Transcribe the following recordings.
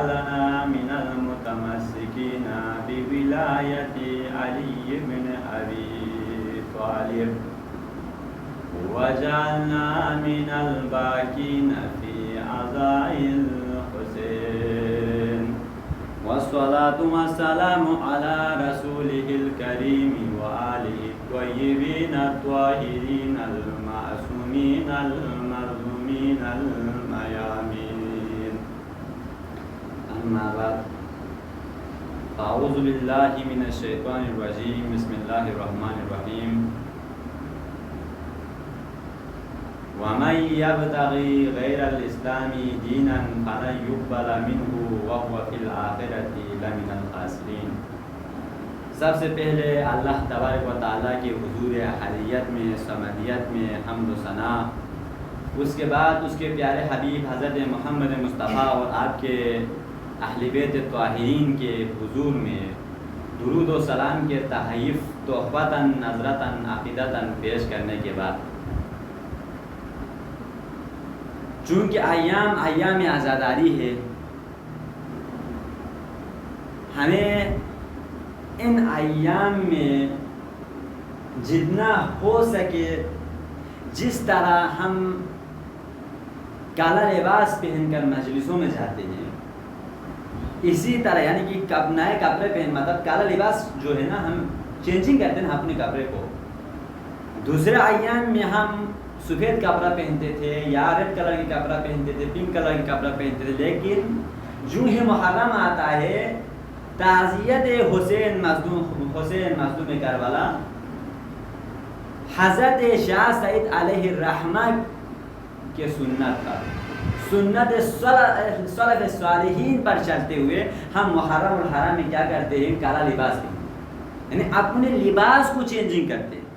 وجعلنا من المتمسكين بولاية علي بن أبي طالب وجعلنا من الباكين في عزاء الحسين والصلاة والسلام على رسوله الكريم وآله الطيبين الطاهرين المعصومين المرحومين الميامين. أما بعد أعوذ بالله من الشيطان الرجيم. بسم الله الرحمن الرحيم. ومن يبتغي غير الإسلام دينا فلن يقبل منه وهو في الآخرة لمن الخاسرين. سب سے پہلے اللہ تبارک و تعالیٰ کے حضور احدیت میں صمدیت میں حمد و ثنا، اس کے بعد اس کے پیارے حبیب حضرت محمد مصطفیٰ اور آپ کے اہل بیت طاہرین کے حضور میں درود و سلام کے تحائف تحفتاً نظرتاً عقیدتاً پیش کرنے کے بعد، چونکہ ایام عزاداری ہے، ہمیں ان ایام میں جتنا ہو سکے جس طرح ہم کالا لباس پہن کر مجلسوں میں جاتے ہیں، اسی طرح یعنی کہ نئے کپڑے پہن، مطلب کالا لباس جو ہے نا، ہم چینجنگ کرتے ہیں اپنے کپڑے کو. دوسرے ایام میں ہم سفید کپڑا پہنتے تھے یا ریڈ کلر کی کپڑا پہنتے تھے، پنک کلر کی کپڑا پہنتے تھے، لیکن جو ہی محرم آتا ہے تعزیت حسین مظلوم کربلا، حضرت شاہ سعید علیہ الرحمہ کے سنت سلف صالحین پر چلتے ہوئے ہم محرم الحرام میں کیا کرتے ہیں؟ کالا لباس پہنتے ہیں، یعنی اپنے لباس کو چینجنگ کرتے ہیں.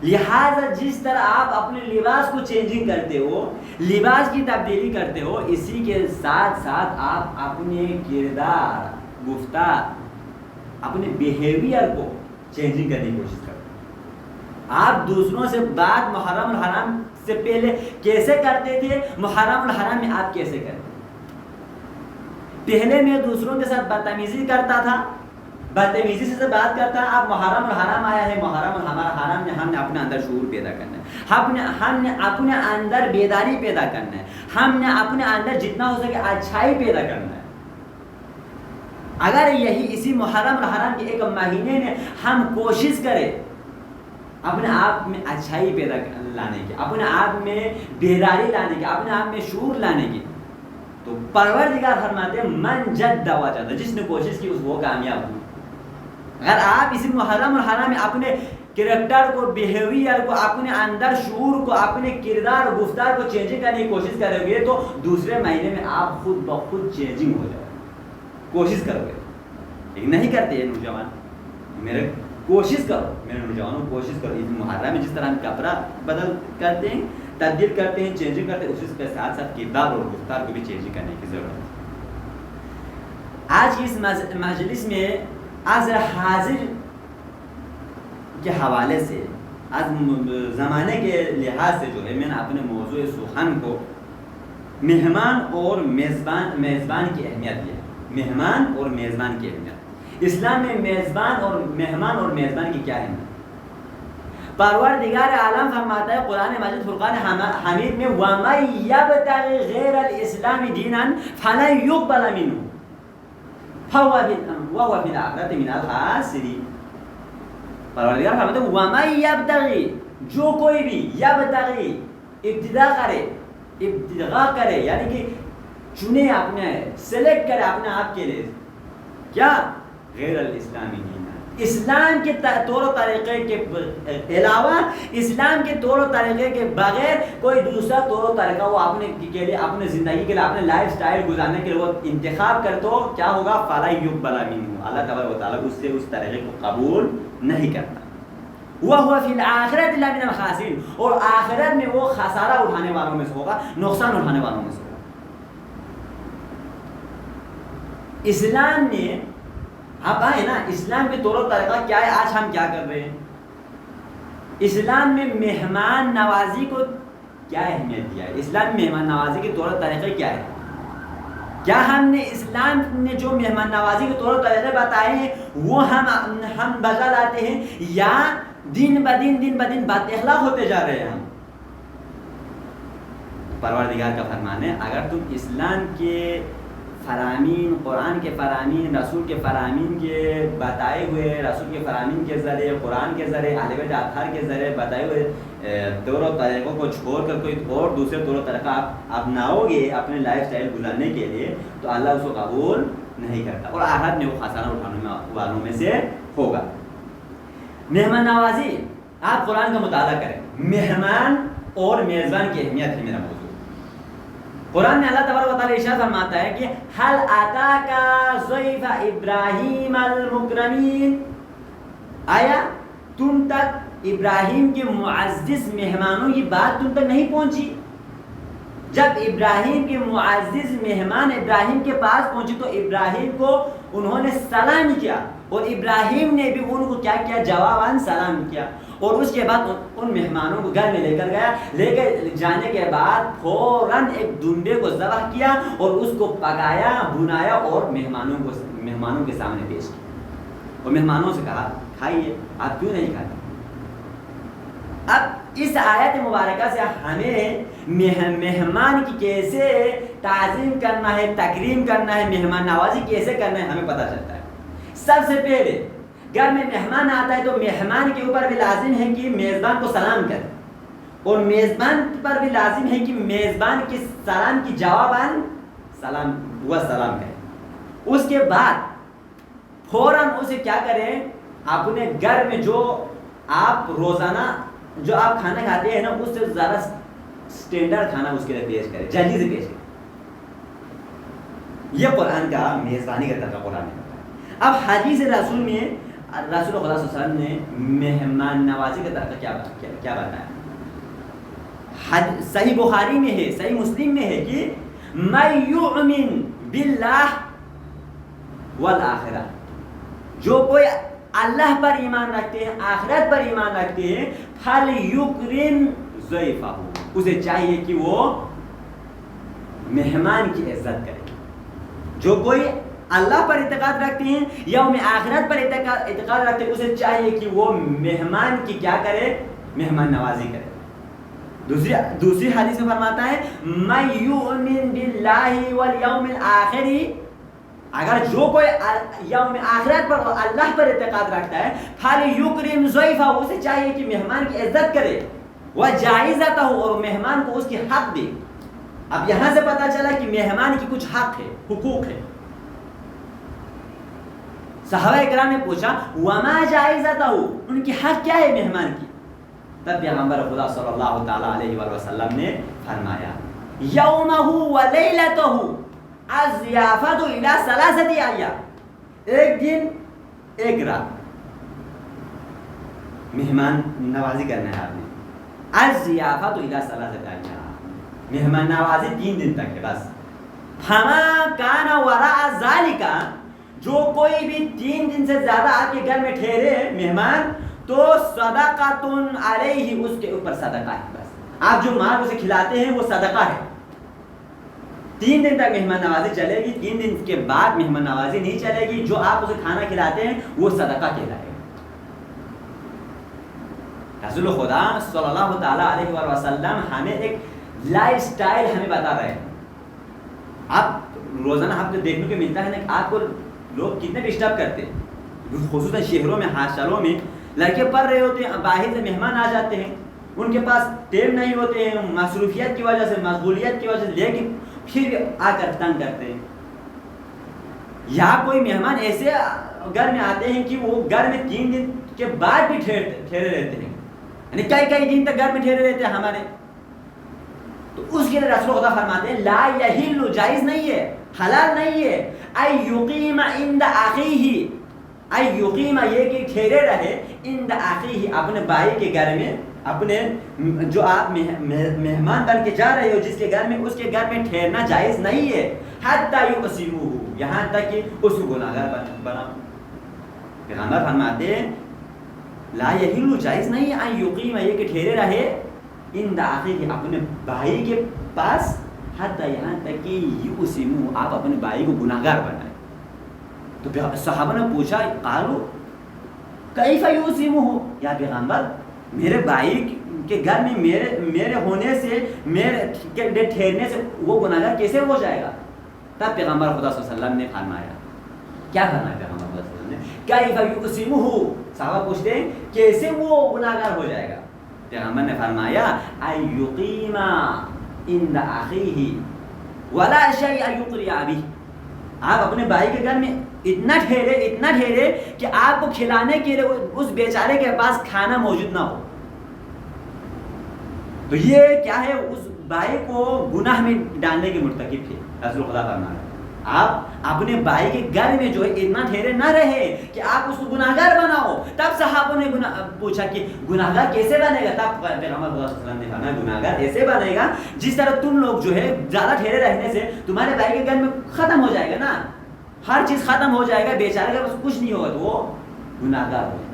لہذا جس طرح آپ اپنے لباس کو چینجنگ کرتے ہو، لباس کی تبدیلی کرتے ہو، اسی کے ساتھ ساتھ آپ اپنے کردار، گفتار، اپنے بیہیویئر کو چینجنگ کرنے کی کوشش کرتے ہو. آپ دوسروں سے بات محرم الحرام سے پہلے کیسے کرتے تھے، محرم الحرام میں آپ کیسے کرتے؟ پہلے میں دوسروں کے ساتھ بدتمیزی کرتا تھا، بدتمیزی سے بات کرتا ہے. اب محرم الحرام آیا ہے، محرم الحرام میں ہم نے اپنے اندر شعور پیدا کرنا ہے، ہم نے اپنے اندر بیداری پیدا کرنا ہے، ہم نے اپنے اندر جتنا ہو سکے اچھائی پیدا کرنا ہے. اگر اسی محرم الحرام کے ایک مہینے میں ہم کوشش کریں اپنے آپ میں اچھائی پیدا لانے کی، اپنے آپ میں بیداری لانے کی، اپنے آپ میں شعور لانے کی، تو پروردگار فرماتے ہیں من جد وجد، جس نے کوشش کی وہ کامیاب ہو. اگر آپ اسی محرم الحرام میں اپنے کریکٹر کو، بیہیویئر کو، اپنے اندر شعور کو، اپنے کردار و گفتار کو چینجنگ کرنے کی کوشش کرو گے تو دوسرے مہینے میں آپ خود بخود چینجنگ ہو جائے. کوشش کرو گے، لیکن نہیں کرتے یہ نوجوان. میرے کوشش کرو، میرے نوجوانوں کوشش کرو. اس محرم میں جس طرح ہم کپڑا بدل کرتے ہیں، تبدیل کرتے ہیں، چینجنگ کرتے ہیں، اسی کے ساتھ ساتھ کردار اور گفتار کو بھی چینجنگ کرنے کی ضرورت ہے. آج کی اس مجلس میں عصر حاضر کے حوالے سے، آج زمانے کے لحاظ سے جو ہے، میں نے اپنے موضوع سخن کو مہمان اور میزبان کی اہمیت دیا. مہمان اور میزبان کی اہمیت اسلام میں، مہمان اور میزبان کی کیا اہمیت؟ پروردگار عالم فرماتا ہے قرآن مجید فرقان حمید میں وَمَن يَبْتَغِ غَيْرَ الْإِسْلَامِ دِينًا فَلَن يُقْبَلَ مِنْهُ وَهُوَ فِي الْآخِرَةِ مِنَ الْخَاسِرِينَ. پروردگار فرماتا ہے وَمَن يَبْتَغِ، جو کوئی بھی، یبتغی ابتداء کرے یعنی کہ چنے، اپنے سلیکٹ کرے اپنے آپ کے لیے کیا؟ غیر الاسلامی دین، اسلام کے طور و طریقے کے علاوہ، اسلام کے طور و طریقے کے بغیر کوئی دوسرا طور و طریقہ وہ اپنے کے لیے، اپنے زندگی کے لیے، اپنے لائف سٹائل گزارنے کے لیے وہ انتخاب کرے تو کیا ہوگا؟ فَلَن يُقْبَلَ مِنْهُ، اللہ تبارک و تعالیٰ اس سے اس طریقے کو قبول نہیں کرتا. وَهُوَ فِي الْآخِرَةِ لَمِنَ الْخَاسِرِينَ، اور آخرت میں وہ خسارہ اٹھانے والوں میں سے ہوگا، نقصان اٹھانے والوں میں سے ہوگا. اسلام نے اب آئے نا، اسلام کے طور و طریقہ کیا ہے؟ آج ہم کیا کر رہے ہیں؟ اسلام میں مہمان نوازی کو کیا اہمیت دیا ہے؟ اسلام میں مہمان نوازی کے طور و طریقے کیا ہے؟ کیا ہم نے اسلام نے جو مہمان نوازی کے طور طریقے بتائے ہیں وہ ہم بدل آتے ہیں، یا دن بدن بد اخلاق ہوتے جا رہے ہیں ہم؟ پروردگار کا فرمان ہے اگر تم اسلام کے فرامین، قرآن کے فرامین، رسول کے فرامین کے بتائے ہوئے، رسول کے فرامین کے ذریعے، قرآن کے ذریعے، اہل بیت اطہار کے ذریعے بتائے ہوئے طور و طریقوں کو چھوڑ کر کوئی اور دوسرے طور و طریقہ آپ اپناؤ گے اپنے لائف سٹائل گزارنے کے لیے، تو اللہ اس کو قبول نہیں کرتا اور آخرت میں وہ خسارہ اٹھانے والوں میں سے ہوگا۔ مہمان نوازی، آپ قرآن کا مطالعہ کریں، مہمان اور میزبان کی اہمیت ہے میرا موضوع۔ قرآن میں اللہ تبارک و تعالیٰ ارشاد فرماتا ہے کہ حل اتاک ضیف ابراہیم المکرمین، آیا تم تک ابراہیم کے معزز مہمانوں کی بات تم تک نہیں پہنچی؟ جب ابراہیم کے معزز مہمان ابراہیم کے پاس پہنچے تو ابراہیم کو انہوں نے سلام کیا، اور ابراہیم نے بھی ان کو کیا کیا؟ جواباً سلام کیا، اور اس کے بعد ان مہمانوں کو گھر میں لے کر گیا، لے کر جانے کے بعد فوراً ایک دمبے کو ذبح کیا اور اس کو پکایا، بنایا اور مہمانوں کے سامنے پیش کیا، اور مہمانوں سے کہا کھائیے، آپ کیوں نہیں کھاتے؟ اب اس آیت مبارکہ سے ہمیں مہمان کی کیسے تعظیم کرنا ہے، تکریم کرنا ہے، مہمان نوازی کیسے کرنا ہے ہمیں پتہ چلتا ہے۔ سب سے پہلے گھر میں مہمان آتا ہے تو مہمان کے اوپر بھی لازم ہے کہ میزبان کو سلام کرے، اور میزبان پر بھی لازم ہے کہ میزبان کے سلام کی جواباً سلام کرے۔ اس کے بعد فوراً اسے کیا کریں؟ اپنے گھر میں جو آپ روزانہ جو آپ کھانا کھاتے ہیں نا، اس سے زیادہ سٹینڈرڈ کھانا اس کے لیے پیش کرے، جلدی سے پیش کرے۔ یہ قرآن کا میزبانی کا طریقہ قرآن میں بتایا۔ اب حدیث رسول میں رسول خدا صلی اللہ علیہ وسلم نے مہمان نوازی کا طریقہ کیا بتایا؟ صحیح بخاری میں ہے، صحیح مسلم میں ہے کہ من یؤمن باللہ والآخرہ، جو کوئی اللہ پر ایمان رکھتے ہیں، آخرت پر ایمان رکھتے ہیں، فلیکرم ضیفہ، اسے چاہیے کہ وہ مہمان کی عزت کرے۔ جو کوئی اللہ پر اعتقاد رکھتے ہیں، یوم آخرت پر اعتقاد رکھتے ہیں، اسے چاہیے کہ وہ مہمان کی کیا کرے؟ مہمان نوازی کرے۔ دوسری حدیث میں فرماتا ہے من یؤمن باللہ والیوم الآخر، اگر جو کوئی یوم آخرت پر اللہ پر اعتقاد رکھتا ہے، فلیکرم ضیفہ، اسے چاہیے کہ مہمان کی عزت کرے، وجائزتہ، اور مہمان کو اس کی حق دے۔ اب یہاں سے پتہ چلا کہ مہمان کی کچھ حق ہے، حقوق ہے۔ صحابہ اکرام نے پوچھا وما جائزتہ، ان کی حق کیا ہے مہمان کی؟ تب پیغمبر خدا صلی اللہ تعالی علیہ وآلہ وسلم نے فرمایا یومہ ولیلتہ الضیافۃ الی ثلاثۃ ایام، ایک دن ایک رات مہمان نوازی کرنا ہے آپ نے۔ الضیافۃ الی ثلاثۃ ایام، مہمان نوازی 3 دن تک ہے بس۔ فما کان وراء ذالک، جو کوئی بھی 3 دن سے زیادہ آپ کے گھر میں ٹھہرے مہمان تو صدقۃ علیہ، اس کے اوپر صدقہ ہے بس۔ آپ جو مال اسے کھلاتے ہیں وہ صدقہ ہے۔ 3 دن تک مہمان نوازی چلے گی، 3 دن کے بعد مہمان نوازی نہیں چلے گی۔ جو آپ اسے کھانا کھلاتے ہیں وہ صدقہ کہلائے گا۔ رسول خدا صلی اللہ تعالی علیہ وآلہ وسلم ہمیں ایک لائف سٹائل ہمیں بتا رہے ہیں۔ آپ روزانہ آپ کو دیکھنے کو ملتا ہے نا کہ آپ کو لوگ کتنے ڈسٹرب کرتے ہیں، خصوصاً شہروں میں، ہاسٹلوں میں لڑکے پڑھ رہے ہوتے ہیں، باہر سے مہمان آ جاتے ہیں، ان کے پاس ٹائم نہیں ہوتے ہیں، مصروفیت کی وجہ سے، مشغولیت کی وجہ سے، لیکن پھر بھی آ کر تنگ کرتے ہیں۔ یا کوئی مہمان ایسے گھر میں آتے ہیں کہ وہ گھر میں 3 دن کے بعد بھی ٹھہرے رہتے ہیں، یعنی کئی دن تک گھر میں ٹھہرے رہتے ہیں ہمارے، تو اس کے لیے رسول خدا فرماتے ہیں لا یحل، جائز نہیں ہے، حلال نہیں ہے، ای یقیم عند اخیہ، ای یقیم یہ کہ ٹھہرے رہے، عند اخیہ اپنے بھائی کے گھر میں، اپنے جو آپ مہمان بن کے جا رہے ہو جس کے گھر میں، اس کے گھر میں ٹھہرنا جائز نہیں ہے، حتی یقسموہ، یہاں تک کہ اس کو گناہگار بنا۔ پیغمبر فرماتے ہیں لا یحل، جائز نہیں ہے، ای یقیم یہ کہ ٹھہرے رہے، عند اخیہ اپنے بھائی کے پاس، حتی یہاں تک کہ یوسمو آپ اپنے بھائی کو گناہگار بنائیں. تو صحابہ نے پوچھا قالو کیف یوسمو یا پیغمبر میرے بھائی کے گھر میں میرے ہونے سے میرے ٹھہرنے سے وہ گناہگار کیسے ہو جائے گا؟ تب پیغمبر خدا صلی اللہ علیہ وسلم نے فرمایا کیا فرمایا پیغمبر خدا صلی اللہ علیہ وسلم نے کیف یوسمو. صحابہ پوچھتے ہیں کیسے وہ گناہگار ہو جائے گا؟ پیغمبر نے فرمایا ایقیم عند اخیہ ولا شیء یقری ابی. آپ اپنے بھائی کے گھر میں اتنا ٹھہرے کہ آپ کو کھلانے کے لیے اس بیچارے کے پاس کھانا موجود نہ ہو. تو یہ کیا ہے؟ اس بھائی کو گناہ میں ڈالنے کے مرتکب تھے. رسول خدا فرما رہے آپ اپنے بھائی کے گھر میں جو ہے اتنا ٹھہرے نہ رہے کہ آپ اس کو گناہگار بناؤ. تب صحابوں نے پوچھا کہ گناہگار کیسے بنے گا؟ تب پیغمبر خدا صلی اللہ علیہ وسلم نے فرمایا گناہگار ایسے بنے گا جس طرح تم لوگ جو ہے زیادہ ٹھہرے رہنے سے تمہارے بھائی کے گھر میں ختم ہو جائے گا نا, ہر چیز ختم ہو جائے گا, بیچارے کا کچھ نہیں ہوگا تو وہ گناہگار ہو جائے گا.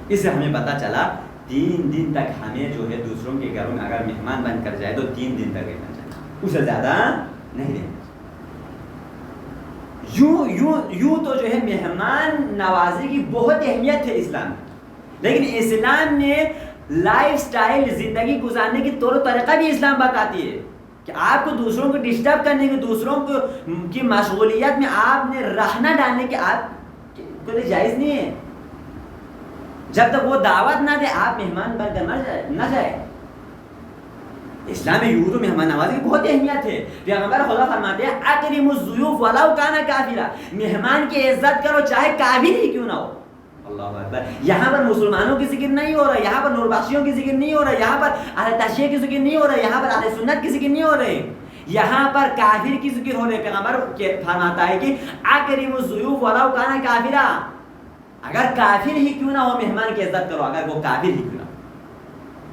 اس سے ہمیں پتہ چلا 3 دن تک ہمیں جو ہے دوسروں کے گھروں میں اگر مہمان بن کر جائے تو 3 دن تک رہنا چاہیے, اس سے زیادہ نہیں رہنا چاہیے. یوں تو جو ہے مہمان نوازی کی بہت اہمیت ہے اسلام میں, لیکن اسلام نے لائف سٹائل زندگی گزارنے کی طور و طریقہ بھی اسلام بتاتی ہے کہ آپ کو دوسروں کو ڈسٹرب کرنے کے, دوسروں کو کی مشغولیت میں آپ نے رہنا ڈالنے کے آپ کو لیے جائز نہیں ہے. جب تک وہ دعوت نہ دے آپ مہمان بن کر نہ جائے. اسلام میں یوں تو مہمان نوازی کی بہت اہمیت ہے. پیغمبر خدا فرماتے ہیں اکرموا الضیوف ولو کان کافرا, مہمان کی عزت کرو چاہے کافر ہی کیوں نہ ہو. اللہ اکبر. یہاں پر مسلمانوں کی ذکر نہیں ہو رہا, یہاں پر نور بخشیوں کی ذکر نہیں ہو رہا, یہاں پر اہل تشیع کی ذکر نہیں ہو رہا, یہاں پر اہل سنت کی ذکر نہیں ہو رہی, یہاں پر کافر کی ذکر ہو رہی ہے. پیغمبر فرماتا ہے کہ اکرموا الضیوف ولو کان کافرا, اگر کافر ہی کیوں نہ ہو مہمان کی عزت کرو, اگر وہ کافر ہی کیوں نہ ہو.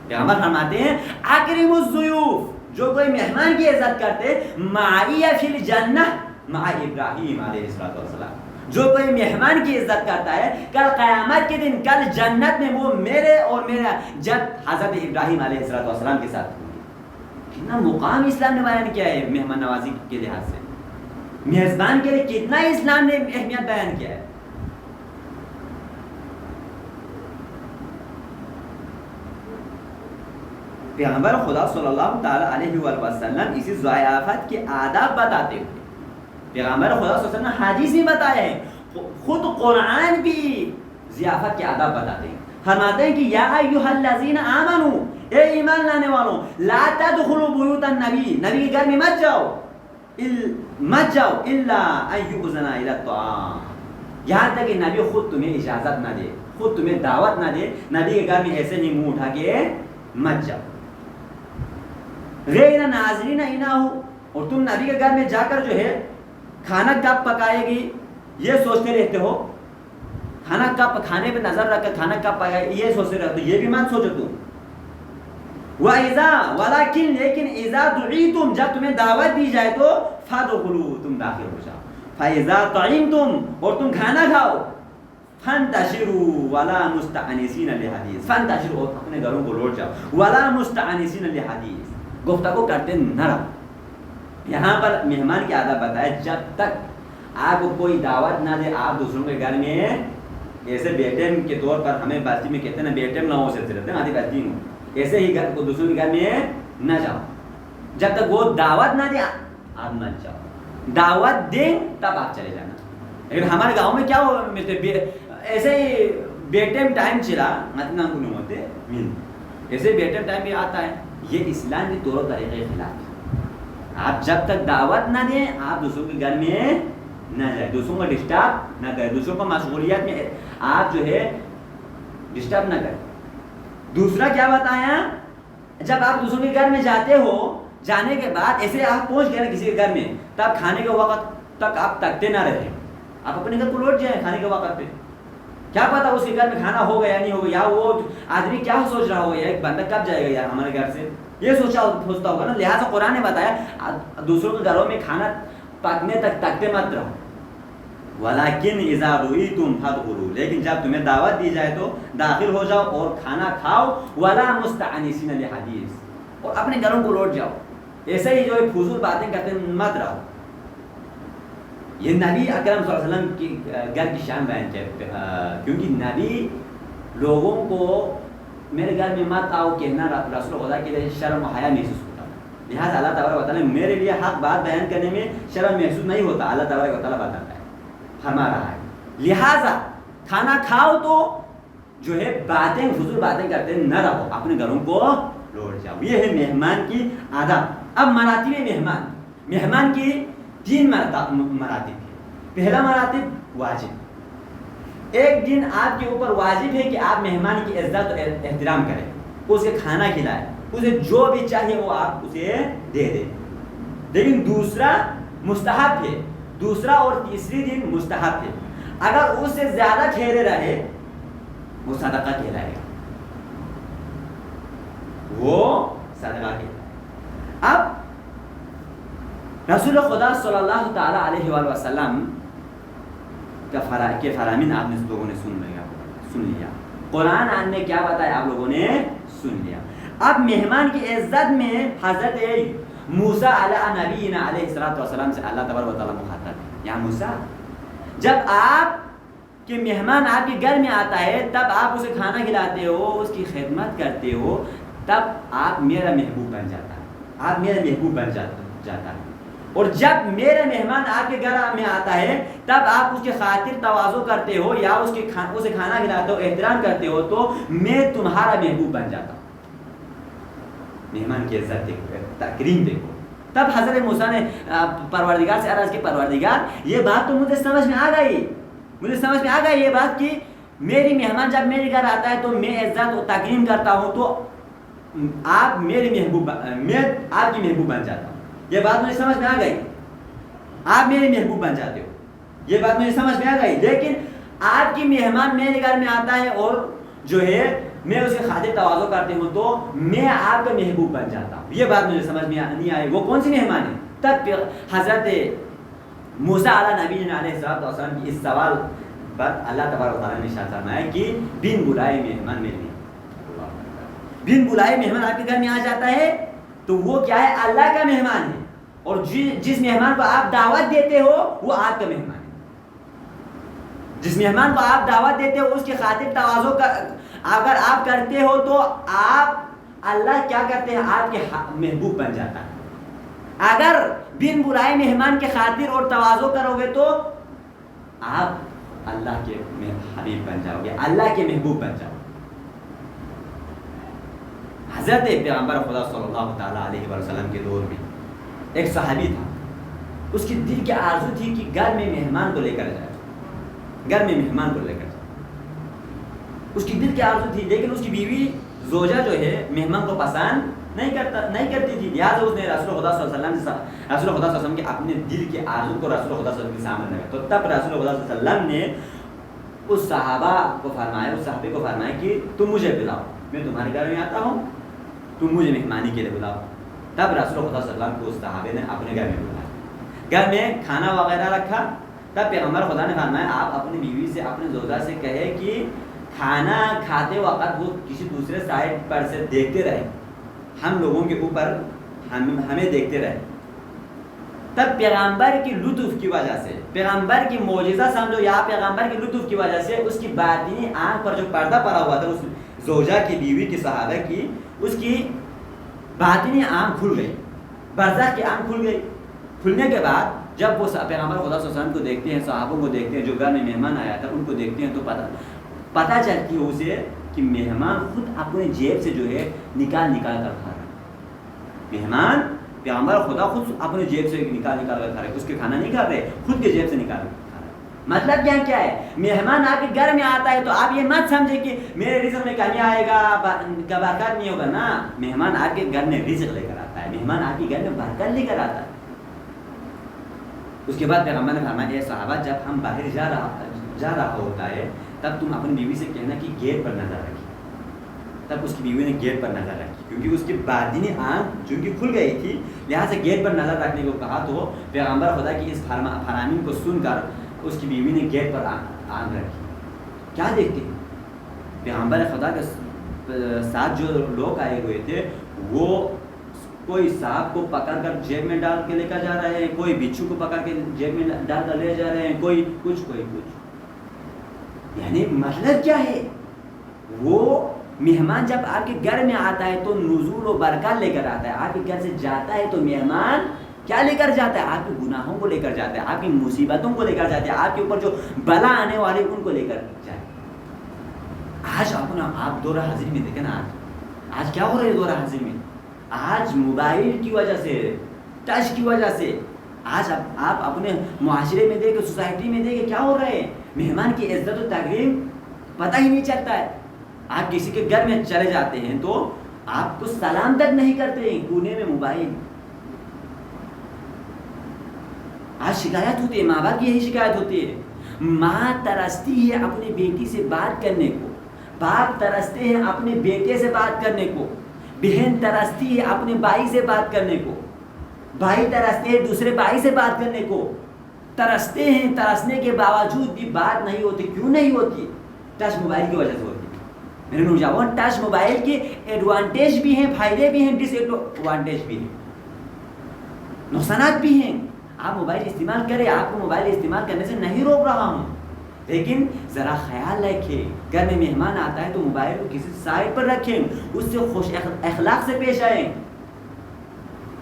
پیغمبر فرماتے ہیں اکرموا الضیوف, جو کوئی مہمان کی عزت کرتے معی فی الجنہ مع ابراہیم علیہ السلام, جو کوئی مہمان کی عزت کرتا ہے کل قیامت کے دن, کل جنت میں وہ میرے اور میرا جد حضرت ابراہیم علیہ السلام کے ساتھ ہوں گے. کتنا مقام اسلام نے بیان کیا ہے مہمان نوازی کے لحاظ سے, میزبان کے لیے کتنا اسلام نے اہمیت بیان کیا ہے. پیغمبر خدا صلی اللہ تعالی علیہ وآلہ وسلم اسی ضیافت کے آداب بتاتے ہوئے, پیغمبر خدا صلی اللہ علیہ وسلم نے حدیث میں بتایا ہے, خود قرآن بھی ضیافت کے آداب بتاتے ہیں. فرماتے ہیں کہ یا ایھا الذین آمنوا, اے ایمان لانے والوں, لا تدخلوا بیوت النبی, نبی کے گھر میں مت جاؤ الا ان یؤذن الی الطعام, یہاں تک کہ نبی خود تمہیں اجازت نہ دے, خود تمہیں دعوت نہ دے, نبی کے گھر میں ایسے ہی منہ اٹھا کے مت جاؤ. غیر ناظرین انہو, اور تم نبی کے گھر میں جا کر جو ہے کھانا کب پکائے گی یہ سوچتے رہتے ہو, کھانا کب, کھانے پہ نظر رکھ کر کھانا کب پکائے گی یہ سوچتے رہتے ہو, یہ بھی مت سوچو تم. ولیکن لیکن اذا دعیتم, جب تمہیں دعوت دی جائے تو فادخلوا, تم داخل ہو جاؤ. فاذا طعمتم, اور تم کھانا کھاؤ, فانتشروا ولا مستأنسین لحدیث, فانتشروا, اپنے گھروں کو لوٹ جاؤ, ولا مستأنسین لحدیث, گفتگو کرتے نہ رہو. یہاں پر مہمان کی عادت بتایا, جب تک آپ کو کوئی دعوت نہ دے آپ دوسروں کے گھر میں ایسے بیٹم کے طور پر, ہمیں بستی میں کہتے ہیں نا بیٹم نہ ہو سکتے رہتے ہیں, آدھی بستی ہوں, ایسے ہی گھر کو دوسروں کے گھر میں نہ جاؤ. جب تک وہ دعوت نہ دے آپ مت جاؤ, دعوت دیں تب آپ چلے جانا. لیکن ہمارے گاؤں میں کیا ملتے ایسے ہی بیٹم ٹائم چلا متنا نہیں ہوتے, ایسے بیٹم ٹائم بھی آتا ہے. یہ اسلام کے طور و طریقے کے خلاف ہے. آپ جب تک دعوت نہ دیں آپ دوسروں کے گھر میں نہ جائیں, دوسروں کو ڈسٹرب نہ کریں, دوسروں کو مشغولیت میں آپ جو ہے ڈسٹرب نہ کریں. دوسرا کیا بتایا, جب آپ دوسروں کے گھر میں جاتے ہو, جانے کے بعد ایسے آپ پہنچ گئے کسی کے گھر میں, تب کھانے کے وقت تک آپ تکتے نہ رہیں, آپ اپنے گھر کو لوٹ جائیں کھانے کے وقت پہ. کیا پتا اس کے گھر میں کھانا ہوگا یا نہیں ہوگا, یا وہ آدمی کیا سوچ رہا ہوگا, ایک بندہ کب جائے گا یار ہمارے گھر سے, یہ سوچتا ہوگا نا. لہٰذا قرآن نے بتایا دوسروں کے گھروں میں کھانا پکنے تک تکتے مت رہو. ولیکن اذا دعیتم فادخلوا, لیکن جب تمہیں دعوت دی جائے تو داخل ہو جاؤ اور کھانا کھاؤ. ولا مستأنسین لحدیث, اور اپنے گھروں کو لوٹ جاؤ. ایسے ہی جو ہے فضول باتیں کرتے مت رہو. یہ نبی اکرم صلی اللہ علیہ وسلم کی گھر کی شان بیان کیا، کیونکہ نبی لوگوں کو میرے گھر میں مت آؤ کہنا رسول خدا کے لیے شرم و حیا محسوس ہوتا ہے. لہٰذا اللہ تبارک و تعالیٰ میرے لیے حق بات بیان کرنے میں شرم محسوس نہیں ہوتا. اللہ تبارک و تعالیٰ بتاتا ہے، فرما رہا ہے. لہٰذا کھانا کھاؤ تو جو ہے باتیں فضول باتیں کرتے نہ رہو، اپنے گھروں کو لوٹ جاؤ. یہ ہے مہمان کی آداب. اب مراتب مہمان کی 3 مراتب ہے. پہلا مراتب واجب. ایک دن آپ کے اوپر واجب ہے کہ آپ مہمان کی عزت و احترام کریں، اسے کھانا کھلائیں، اسے جو بھی چاہیے وہ آپ اسے دے دیں. لیکن دوسرا مستحب ہے، دوسرا اور تیسری دن مستحب ہے. اگر اس سے زیادہ ٹھہرے رہے وہ صدقہ کہلائے گا، وہ صدقہ کہلائے گا. اب رسول خدا صلی اللہ تعالی علیہ وآلہ وسلم کے فرامین آپ نے لوگوں نے سن لیا. قرآن نے کیا بتایا آپ لوگوں نے سن لیا. اب مہمان کی عزت میں حضرت موسیٰ علیہ نبینا علیہ السلام سے اللہ تبارک و تعالیٰ مخاطب ہے. یا موسیٰ، جب آپ کے مہمان آپ کے گھر میں آتا ہے تب آپ اسے کھانا کھلاتے ہو، اس کی خدمت کرتے ہو، تب آپ میرا محبوب بن جاتا ہے، آپ میرا محبوب بن جاتا ہے. اور جب میرا مہمان آپ کے گھر میں آتا ہے تب آپ اس کے خاطر تواضع کرتے ہو یا اسے کھانا کھلاتے ہو، احترام کرتے ہو، تو میں تمہارا محبوب بن جاتا ہوں. مہمان کی عزت دیکھو، تکریم دیکھو. تب حضرت موسیٰ نے پروردگار سے عرض کی، پروردگار یہ بات تو مجھے سمجھ میں آ گئی یہ بات کہ میری مہمان جب میرے گھر آتا ہے تو میں عزت و تکریم کرتا ہوں، تو آپ میں آپ کی محبوب بن جاتا ہوں. یہ بات مجھے سمجھ میں آ گئی، آپ میرے محبوب بن جاتے ہو، یہ بات مجھے سمجھ میں آ گئی. لیکن آپ کی مہمان میرے گھر میں آتا ہے اور جو ہے میں اس کے خاطر تواضع کرتی ہوں تو میں آپ کا محبوب بن جاتا ہوں. یہ بات مجھے سمجھ میں نہیں آئی، وہ کون سی مہمان ہے؟ تب حضرت موسیٰ علیہ نبینا علیہ السلام کی اس سوال پر اللہ تبارک و تعالیٰ نے ارشاد فرمایا کہ بن بلائے مہمان میرے بن بلائے مہمان آپ کے گھر میں آ جاتا ہے تو وہ کیا ہے؟ اللہ کا مہمان ہے. اور جس مہمان کو آپ دعوت دیتے ہو وہ آپ کا مہمان ہے. جس مہمان کو آپ دعوت دیتے ہو اس کی خاطر تواضع اگر آپ کرتے ہو تو آپ اللہ کیا کرتے ہیں؟ آپ کے محبوب بن جاتا ہے. اگر بن بلائے مہمان کے خاطر اور تواضع کرو گے تو آپ اللہ کے حبیب بن جاؤ گے، اللہ کے محبوب بن جاؤ. حضرت پیغمبر خدا صلی اللہ تعالیٰ علیہ وسلم کے دور میں ایک صحابی تھا، اس کی دل کی آرزو تھی کہ گھر میں مہمان کو لے کر جائے، گھر میں مہمان کو لے کر جائے. اس کی دل کی آرزو تھی، لیکن اس کی بیوی زوجہ جو ہے مہمان کو پسند نہیں کرتی تھی. لہٰذا اس نے رسول خدا صلی اللہ علیہ وسلم کے اپنے دل کی آرزو کو رسول خدا صلی اللہ علیہ وسلم کے سامنے رکھا. تو تب رسول خدا صلی اللہ علیہ وسلم نے اس صحابے کو فرمایا کہ تم مجھے بلاؤ، میں تمہارے گھر میں آتا ہوں، تم مجھے مہمانی کے لیے بلاؤ. تب رسول خدا صلی اللہ علیہ وسلم کو اس صحابے نے اپنے گھر میں بلایا، گھر میں کھانا وغیرہ رکھا. تب پیغمبر خدا نے فرمایا آپ اپنی بیوی سے، اپنے زوجہ سے کہے کہ کھانا کھاتے وقت وہ کسی دوسرے سائڈ پر سے دیکھتے رہے، ہم لوگوں کے اوپر ہمیں دیکھتے رہے. تب پیغمبر کی لطف کی وجہ سے، پیغمبر کی معجزہ سمجھو یا پیغمبر کی لطف کی وجہ سے اس کی باطنی آنکھ پر جو پردہ پڑا ہوا تھا اس زوجہ کی، بیوی کی، صحابہ کی، اس کی باطنی آنکھ کھل گئی، برزخ کی آنکھ کھل گئی. کھلنے کے بعد جب وہ پیغمبر خدا صلی اللہ علیہ وسلم کو دیکھتے ہیں، صحابوں کو دیکھتے ہیں، جو گھر میں مہمان آیا تھا ان کو دیکھتے ہیں، تو پتہ چلتی ہے اسے کہ مہمان خود اپنے جیب سے جو ہے نکال کر کھا رہا ہے. مہمان پیغمبر خدا خود اپنے جیب سے نکال کر کھا رہے، اس کے کھانا نہیں کھا رہے، خود کے جیب سے نکال کر کھا رہے. مطلب کیا ہے؟ مہمان آپ کے گھر میں آتا ہے تو آپ یہ مت سمجھے کہ میرے رزق میں کمی آئے گا، برکت نہیں ہوگا. نا، مہمان آپ کے گھر میں رزق لے کر آتا ہے، مہمان آپ کے گھر میں برکت لے کر آتا ہے. اس کے بعد پیغمبر نے فرمایا اے صحابہ، جب ہم باہر جا رہا ہوتا ہے تب تم اپنی بیوی سے کہنا کہ گیٹ پر نظر رکھی. تب اس کی بیوی نے گیٹ پر نظر رکھی، کیونکہ اس کی باطنی آنکھ جو کہ کھل گئی تھی، لہٰذا گیٹ پر نظر رکھنے کو کہا. تو پیغمبر خدا کی اس فرامین کو سن کر اس کی بیوی نے گیٹ پر آنکھ رکھی. کیا دیکھتے ہیں؟ پیغمبر خدا کے ساتھ جو لوگ آئے ہوئے تھے وہ کوئی سانپ کو پکڑ کر جیب میں ڈال کے لے کر جا رہے ہیں، کوئی بچھو کو پکڑ کے جیب میں ڈال کر لے جا رہے ہیں، کوئی کچھ کوئی کچھ. یعنی مطلب کیا ہے؟ وہ مہمان جب آپ کے گھر میں آتا ہے تو نزول و برکات لے کر آتا ہے. آپ کے گھر سے جاتا ہے تو مہمان کیا لے کر جاتا ہے؟ آپ کے گناہوں کو لے کر جاتا ہے، آپ کی مصیبتوں کو لے کر جاتا ہے، آپ کے اوپر جو بلا آنے والے ان کو لے کر جاتا ہے. آج آپ دورہ حاضری میں دیکھیں نا، آج کیا ہو رہا ہے دورہ حاضری میں؟ آج موبائل کی وجہ سے، ٹچ کی وجہ سے آج آپ اپنے معاشرے میں دیکھیں، سوسائٹی میں دیکھیں کیا ہو رہا ہے. مہمان کی عزت و تکریم پتہ ہی نہیں چلتا ہے. آپ کسی کے گھر میں چلے جاتے ہیں تو آپ کو سلام تک نہیں کرتے ہیں، کونے میں موبائل. آج شکایت ہوتی ہے، ماں باپ کی یہی شکایت ہوتی ہے. ماں ترستی ہے اپنی بیٹی سے بات کرنے کو، باپ ترستے ہیں اپنے بیٹے سے بات کرنے کو، بہن ترستی ہے اپنے بھائی سے بات کرنے کو، بھائی ترستے ہیں دوسرے بھائی سے بات کرنے کو. ترستے ہیں، ترسنے کے باوجود بھی بات نہیں ہوتی. کیوں نہیں ہوتی؟ ٹچ موبائل کی وجہ سے ہوتی. میرے نوجوان، ٹچ موبائل کے ایڈوانٹیج بھی ہیں، فائدے بھی ہیں، ڈس ایڈوانٹیج بھی ہیں، نقصانات بھی ہیں. آپ موبائل استعمال کریں، آپ کو موبائل استعمال کرنے سے نہیں روک رہا ہوں، لیکن ذرا خیال رکھیں. گھر میں مہمان آتا ہے تو موبائل کو کسی سائڈ پر رکھیں، اس سے خوش اخلاق سے پیش آئیں،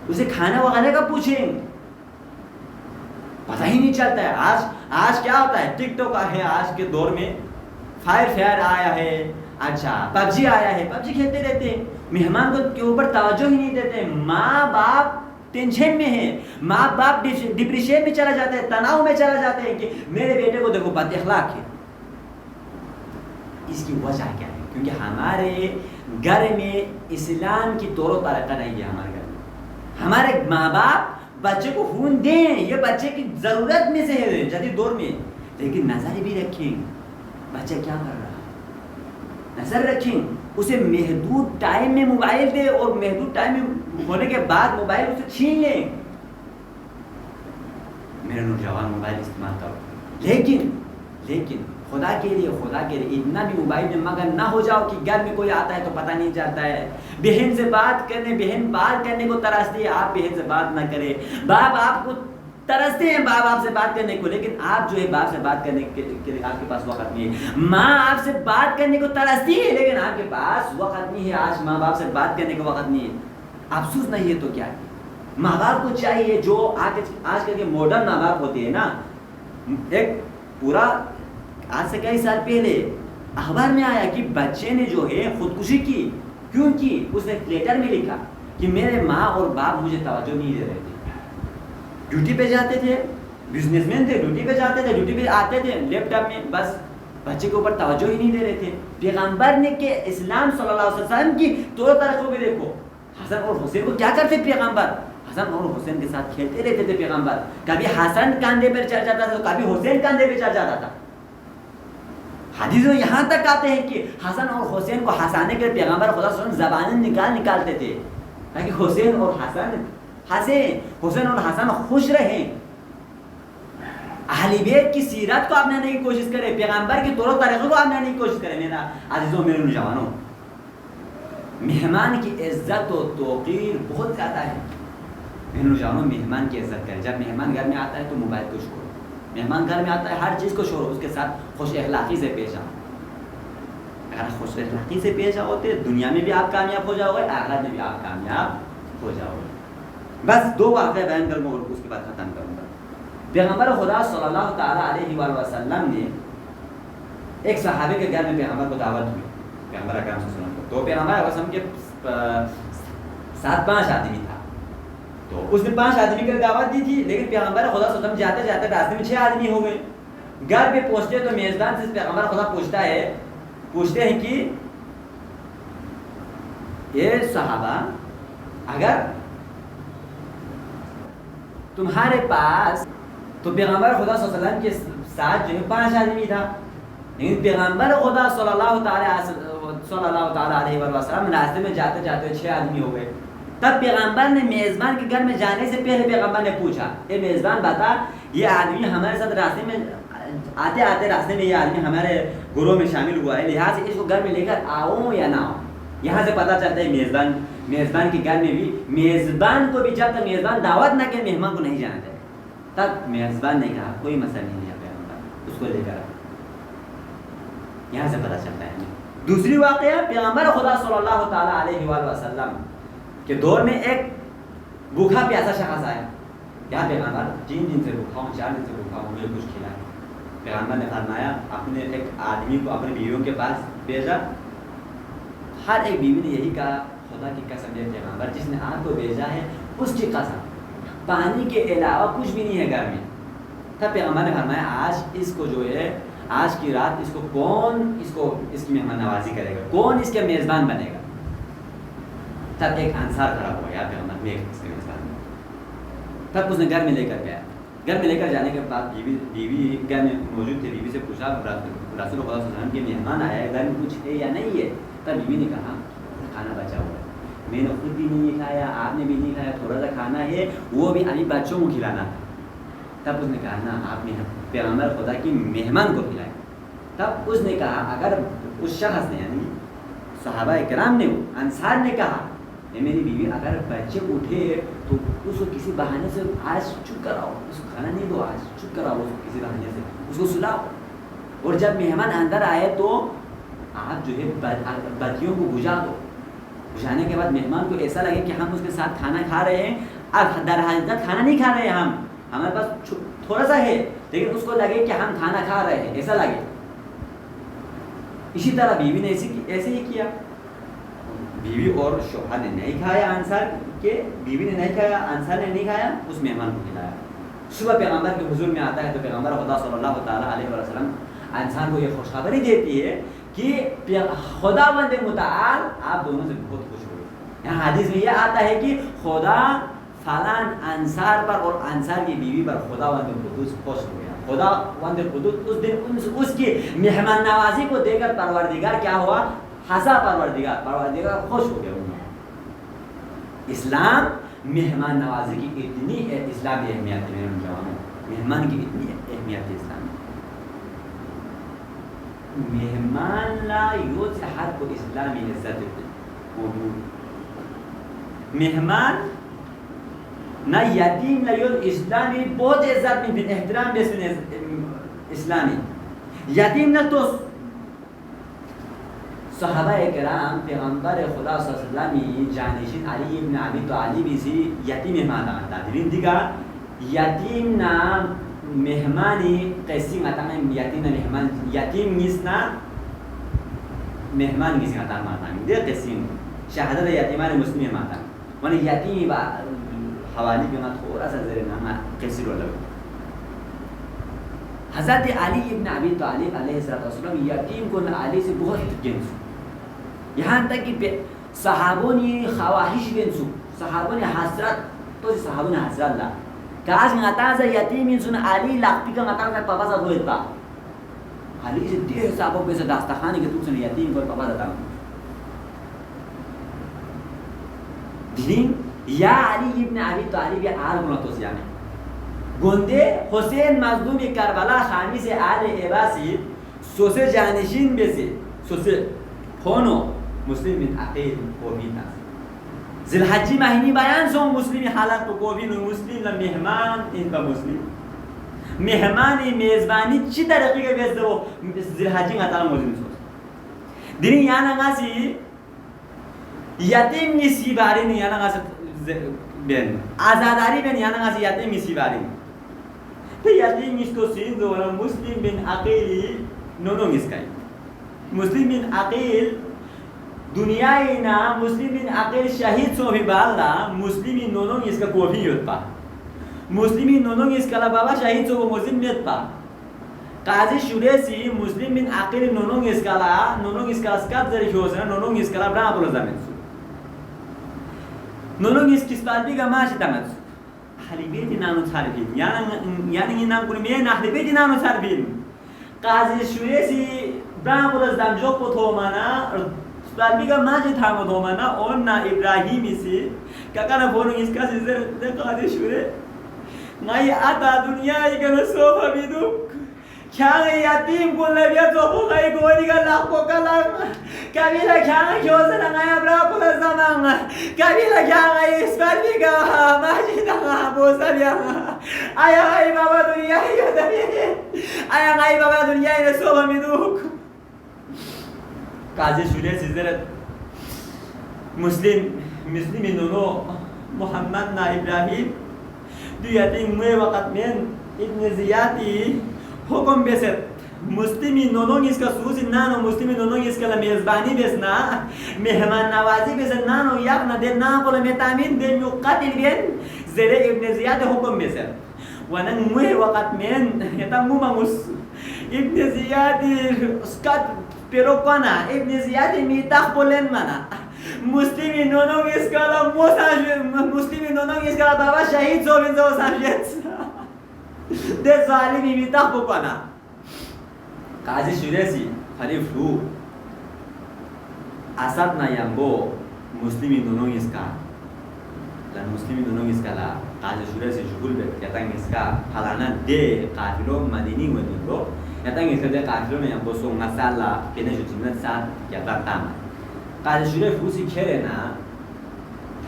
اسے کھانا وغیرہ کا پوچھیں. پتہ ہی نہیں چلتا ہے. آج کیا ہوتا ہے؟ ٹک ٹاک ہے آج کے دور میں، فائر آیا ہے، اچھا پب جی آیا ہے، پب جی کھیلتے رہتے ہیں. مہمان کو کے اوپر توجہ ہی نہیں دیتے. ماں باپ ٹینشن میں ہے، ماں باپ ڈپریشن میں چلا جاتا ہے، تناؤ میں چلا جاتا ہے کہ میرے بیٹے کو دیکھو بد اخلاق ہے. اس کی وجہ کیا ہے؟ کیونکہ ہمارے گھر میں اسلام کی طور و طریقہ نہیں ہے. ہمارے گھر میں ہمارے ماں باپ بچے کو فون دیں، یہ بچے کی ضرورت میں سے ہے جدید دور میں، لیکن نظر بھی رکھیں بچہ کیا کر رہا ہے. نظر رکھیں، اسے محدود ٹائم میں موبائل دے اور محدود ٹائم میں ہونے کے بعد موبائل اسے چھین لیں. میرے نوجوان موبائل استعمال کرو، لیکن خدا کے لیے اتنا بھی موبائل میں مگن نہ ہو جاؤ کہ گھر میں کوئی آتا ہے تو پتہ نہیں چلتا ہے. بہن سے بات کرنے کو ترستی ہے، آپ بہن سے بات نہ کریں. باپ آپ کو ترستے ہیں باپ آپ سے بات کرنے کو، لیکن آپ جو ہے باپ سے بات کرنے کے لیے آپ کے پاس وقت نہیں ہے. ماں آپ سے بات کرنے کو ترستی ہے، لیکن آپ کے پاس وقت نہیں ہے. آج ماں باپ سے بات کرنے کو وقت نہیں ہے. افسوس نہیں ہے تو کیا ہے؟ ماں باپ کو چاہیے، جو آج کل کے ماڈرن ماں باپ ہوتے ہیں نا، ایک پورا آج سے کئی سال پہلے اخبار میں آیا کہ بچے نے جو ہے خودکشی کی. کیوں کی؟ اس نے لیٹر میں لکھا کہ میرے ماں اور باپ مجھے توجہ نہیں دے رہے تھے. ڈیوٹی پہ جاتے تھے، بزنس مین تھے، ڈیوٹی پہ جاتے تھے، ڈیوٹی پہ آتے تھے لیپ ٹاپ میں، بس بچے کے اوپر توجہ ہی نہیں دے رہے تھے. پیغمبر نے کہ اسلام صلی اللہ علیہ وسلم کی طور طریقوں میں دیکھو، حسن اور حسین کو کیا کرتے پیغمبر؟ حسن اور حسین کے ساتھ کھیلتے رہتے تھے پیغمبر. کبھی حسن کاندھے پر چڑھ جاتا تھا تو کبھی حسین کاندھے پہ چڑھ جاتا تھا. حدیث میں یہاں تک آتے ہیں کہ حسن اور حسین کو ہنسانے کے پیغمبر خدا صلی اللہ علیہ وسلم زبانیں نکالتے تھے تاکہ حسین اور حسن خوش رہیں. اہل بیت کی سیرت کو اپنانے کی کوشش کرے، پیغمبر کی طور و طریقوں کو اپنانے کی کوشش کرے. میرا عزیزوں، میرے نوجوانوں، مہمان کی عزت و توقیر بہت زیادہ ہے. میرے نوجوانوں، مہمان کی عزت کریں. جب مہمان گھر میں آتا ہے تو موبائل کو چھوڑو. مہمان گھر میں آتا ہے ہر چیز کو چھوڑو، اس کے ساتھ خوش اخلاقی سے پیش آؤ. اگر خوش اخلاقی سے پیش آؤ تو دنیا میں بھی آپ کامیاب ہو جاؤ گے، آخرت میں بھی آپ کامیاب ہو جاؤ گے. بس دو واقعہ بیان کروں گا اور اس کے بعد ختم کروں گا. پیغمبر خدا صلی اللہ تعالیٰ علیہ وآلہ وسلم نے ایک صحابے کے گھر میں پیغمبر کو دعوت ہوئی، پیغمبر اکرم صلی اللہ علیہ وسلم کو. تو پیغمبر علیہ وسلم کے ساتھ 5 آدمی تھا، تو اس نے 5 آدمی کو دعوت دی تھی، لیکن پیغمبر خدا صلی اللہ علیہ وسلم جاتے جاتے راستے میں 6 آدمی ہو گئے. گھر پہ پہنچتے تو میزبان سے پیغمبر خدا پوچھتے ہیں کہ یہ صحابہ، اگر تمہارے پاس، تو پیغمبر خدا صلی اللہ علیہ وسلم کے ساتھ جو ہے 5 آدمی تھا، لیکن پیغمبر خدا صلی اللہ تعالیٰ علیہ وسلم راستے میں جاتے جاتے 6 آدمی ہو گئے. تب پیغمبر نے میزبان کے گھر میں جانے سے پہلے پیغمبر نے پوچھا، اے میزبان بتا، یہ آدمی ہمارے ساتھ راستے میں آتے آتے راستے میں یہ آدمی ہمارے گروہ میں شامل ہوا ہے، لہٰذا اس کو گھر میں لے کر آؤں یا نہ آؤں. یہاں سے پتہ چلتا ہے میزبان کے گھر میں بھی میزبان کو بھی جب تک میزبان دعوت نہ کہ مہمان کو نہیں جانا چاہیے، تب میزبان نے کہا کوئی مسئلہ نہیں ہے پیغمبر، اس کو لے کر یہاں سے پتہ چلتا ہے ہمیں۔ دوسری واقعہ پیغمبر خدا صلی اللہ تعالیٰ علیہ وآلہ وسلم کے دور میں ایک بھوکا پیاسا شخص آیا، یا پیغمبر 3 دن سے بھوکا ہوں، 4 دن سے بھوکا ہوں، مجھے کچھ کھلائے۔ پیغمبر نے فرمایا اپنے ایک آدمی کو اپنی بیویوں کے پاس بھیجا، ہر ایک بیوی نے یہی کہا خدا کی قسم ہے پیغمبر جس نے آپ کو بھیجا ہے اس کی قسم، پانی کے علاوہ کچھ بھی نہیں ہے گھر میں۔ تب پیغمبر نے فرمایا آج اس کو جو ہے آج کی رات اس کو کون اس کی مہمان نوازی کرے گا، کون اس کے میزبان بنے گا؟ تب ایک انصار کھڑا ہوا، یا پیغمبر میں اس کے میزبان ہوں۔ تب اس نے گھر میں لے کر گیا، گھر میں لے کر جانے کے بعد بیوی گھر میں موجود تھے، بیوی سے پوچھا رسول خدا صلی اللہ علیہ وسلم کے مہمان آیا ہے، گھر میں کچھ ہے یا نہیں ہے؟ تب بیوی نے کہا کھانا بچا ہوا ہے، میں نے خود بھی نہیں کھایا، آپ نے بھی نہیں کھایا، تھوڑا سا کھانا ہے وہ بھی ابھی بچوں کو کھلانا تھا۔ تب اس نے کہا نا آپ نے پیغمبر خدا کی مہمان کو کھلایا۔ تب اس نے کہا اگر اس شخص نے یعنی صحابہ کرام نے انصار نے کہا میری بیوی اگر بچے اٹھے تو اس کو کسی بہانے سے آج چپ کراؤ، اس کو کھانا نہیں دو، آج چپ کراؤ، اس کو کسی بہانے سے اس کو سلاؤ، اور جب مہمان اندر آئے تو آپ جو ہے بتیوں کو بجھا دو، بجھانے کے بعد مہمان کو ایسا لگے کہ ہم اس کے ساتھ کھانا کھا رہے ہیں، اور در حقیقت کھانا نہیں کھا رہے ہیں، ہمارے پاس تھوڑا سا ہے لیکن اس کو لگے کہ ہم کھانا کھا رہے ہیں، ایسا لگے۔ اسی طرح بیوی نے ایسے ہی کیا، بیوی اور شوہر نے نہیں کھایا، انصار کے بیوی نے نہیں کھایا، انصار نے نہیں کھایا، اس مہمان کو کھلایا۔ صبح پیغمبر کے حضور میں آتا ہے تو پیغمبر خدا صلی اللہ تعالیٰ علیہ وسلم انسان کو یہ خوشخبری دیتی ہے کہ خداوند متعال آپ دونوں سے بہت خوش ہوئے۔ یہاں حدیث میں یہ آتا ہے کہ خدا فلان انصار پر اور انصار کی بیوی پر خداوند قدوس خوش ہو گیا۔ خداوند قدوس اس دن اس کی مہمان نوازی کو دیکھ کر پروردگار کیا ہوا؟ ہنسا پروردگار خوش ہو گیا۔ اسلام مہمان نوازی کی اتنی اسلامی اہمیت ہے، مہمان کی اتنی اہمیت ہے اسلام میں۔ مہمان لا یوز ہر کو اسلامی عزت مہمان نہ یتیم نہ یوز اسلامی بہت عزت میں احترام بے اسلامی یتیم نہ تو صحابہ کرام پیغمبر خدا صلی اللہ علیہ وسلم جانشین علی ابن ابی طالب اسی یتیم مهمان دادرین دیگه یتیم نه مهمانی قسیم اتام یتیم نه مهمان یتیم نیست نه مهمان نیست اتام ماتام ده قسیم شهادت یتیمان مسلم ماتام ولی یتیمی با حوالی به ما تھوڑا سا زیر نام قصیر رو لگو حضرت علی ابن ابی طالب علیہ السلام یتیم کو علی سے بہت گنسو یہاں تک کہ صحابوں نے خواہش گنسو صحابوں نے حسرت تو صحابوں نے حسرت لا کاش ngataza yatimin sun Ali lakpika ngataza papa sa dueta Ali se dia sabo pesa dastahani ke tu sun yatim ko papa da din ya Ali ibn Abi Talib ya al munatos yani گنده حسین مظلوم کربلا خامی سے آل عباسی سوسه جانشین بسی سوسه خونو مسلم من عقیل قومی تاست زلحجی مهینی بیان سو مسلمی حالت کو قومین و مسلم مهمان این با مسلم مهمانی میزبانی چی طریقی که بیسته و زلحجی قطعا مسلم سوست دینی یانا غاسی یتیم نیسی بارین یانا غاسی بین آزاداری بین یانا غاسی یتیم نیسی بارین یتیم نیستو سیند و مسلم بن عقیلی نونو میسکای مسلم بن عقیل دنیای نا مسلم بن عقیل شهید سو بھی بالا مسلمی نونو میسکا کوفی یوت پا مسلمی نونو میسکا بابا شهید سو مسلم میت پا قاضی شوریسی مسلم بن عقیل نونو میسکا اسکات زری شوزنا نونو میسکا برا بولا زمینسو نونو میسکیس پالبی گا ماشی تامتسو اهل بیت نانو تربین یعنی این نام کنیم یه اهل بیت نانو تربین قاضی شویسی برام بود از دمجوک بود تومانا سپرمیگا ماجی تامو تومانا اون نا ابراهیمی سی که کنه فونو اس کسی زر قاضی شوره نایی اتا دنیایی کنه صوفا بیدو کیان یتیم کل بیا تو بخوای گوری کا لاخ بکلم کبیلا کیان کیوزن نگایم را پول زمان کبیلا کیان اسفر بیگا ماجید بوسا بیا آیا ای بابا دنیا یادمی آیا ای بابا دنیا این صبح میدوک قاضی شوره سیزدرت مسلمی نونو محمد نا ابراهیم دویتی موی وقت من ابن زیادی حکم بسد مسلمی نونو اس کا سوزی نانو مسلمی نونو اس کا میزبانی بسنا مهمان نوازی بسد نانو یک ندر نام بولا میتامین دل یو قتل بین زیر ابن زیاد حکم بسد ونن موی وقت من یتا موما ابن زیادی اسکات پیرو کنا ابن زیادی میتاخ بولن منا مسلمی نونو اسکالا مسلمی نونو اسکالا بابا شهید زو بین زو سمجھت ده ظالمی میتاخ بکنا قاضی شوریسی خریف رو اسد نایمبو مسلمی نونو اسکا لان مسلمی نونو اسکالا قاضی شوریسی شغل بیت یتنگ اسکا حالانا ده قافلو مدینی ودنگو یتنگ اسکا ده قافلو نیمبو سو مسالا کنشو چیمنت ساد یتن تاما قاضی شوری فوسی کره نا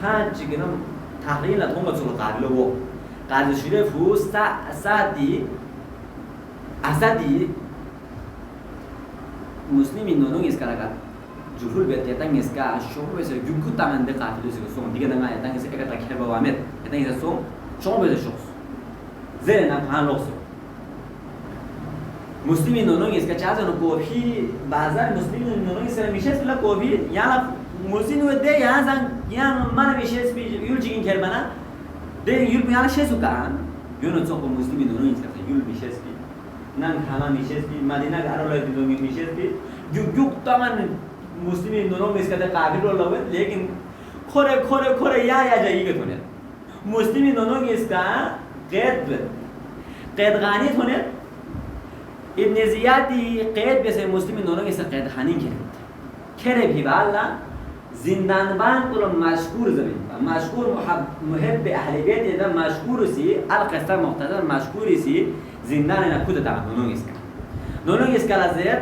تا چیکنم تحرین لطنگو چلو قافلو و قاضی شوری فوس تا اسدی مسلمی نونو اسکالا کا جفول بیت یتنگ اسکا شما بسر گمکو تامنده قافلو سیگو سون دیگه نما یتنگ اسکا اگه تکهر بوامد یتنگ اسکا سون شما بسر شخص زیر نم پهان لغسو مسلمی نونو اسکا چازنو کوفی بازار مسلمی نونو اسکا میشه سپلا کوفی یانا مسلمی نونو ده یان زن یان من میشه سپی یول چیکین کربنا ده یول یانا شسو کان یونو چوکو مسلمی نونو اسکا یول میشه سپی نان خانا میشه سپی مدینه گارولای دیدونگی میشه سپی یوک تامان مسلمی نونو اسکا ده قابل رو لوید لیکن کوره یا جایی که تونه مسلمی نونو اسکا قید غانی تونه ابن زیادی قید بسه مسلمی نونو اسکا قید خانی کرد بھی والا زندانبان کلو مشکور زمین مشکور محب اهل بیت ده مشکور سی القصه مختصر مشکوری سی زندان نکوت تا نونو اسکا لازرت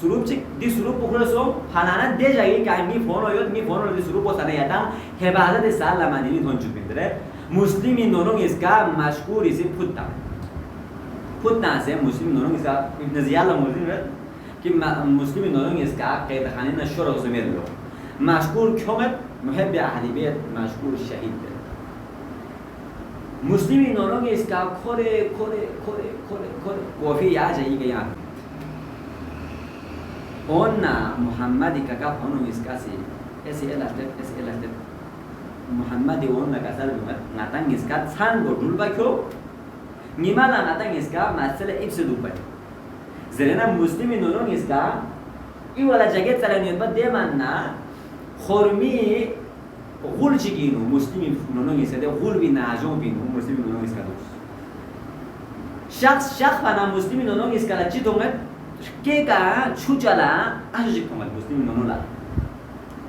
سروب چیک دی سروب بخوره سو حالانا ده جایی که می فون رو دی سروب بسانه یادم حفاظت سال لمدینی تون چوب بیندره مسلمی نونو اسکا مشکوری سی پوت ناسه مسلمی نونو اسکا ابن زیاد لموزین رد که مسلمی نونو اسکا قید خانی نشور و زمیر لو مشکور کمت محب اهلی بیت مشکور شهید ده مسلمی نونو اسکا کوره کوفی یا جایی که یاد اونا محمدی که گفت اونو اسکا سی اسی الاشتر محمدی اونا کسر بیمت نتنگ اسکا سانگو دول بکیو نیمالا نتنگ اسکا مسئله ایبس دول بکیو زرنا مسلمی نونو اسکا ای والا جگت سرانیت با دیمان نا خورمی غول چیگینو مسلمی نونو اسکا ده غول بی ناجون بینو مسلمی نونو اسکا دوست شخص پانا مسلمی نونو اسکا لا چی دونگت که که چو جلا آشو چیک دونگت مسلمی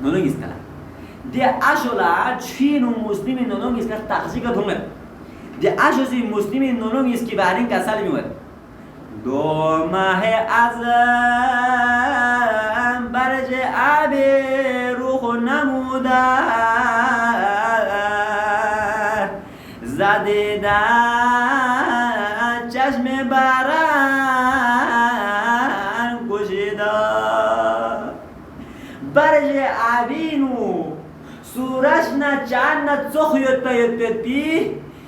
نونو اسکا لا ده آشو لا چینو مسلمی نونو اسکا تخشیک دونگت ده آشو سی مسلمی نونو اسکی بارین کسال میوید 2 ماه ازم برج آب روح نمودن زده در چشم باران کشیدن برج آبینو سورش نه چند نه چخ یوت پی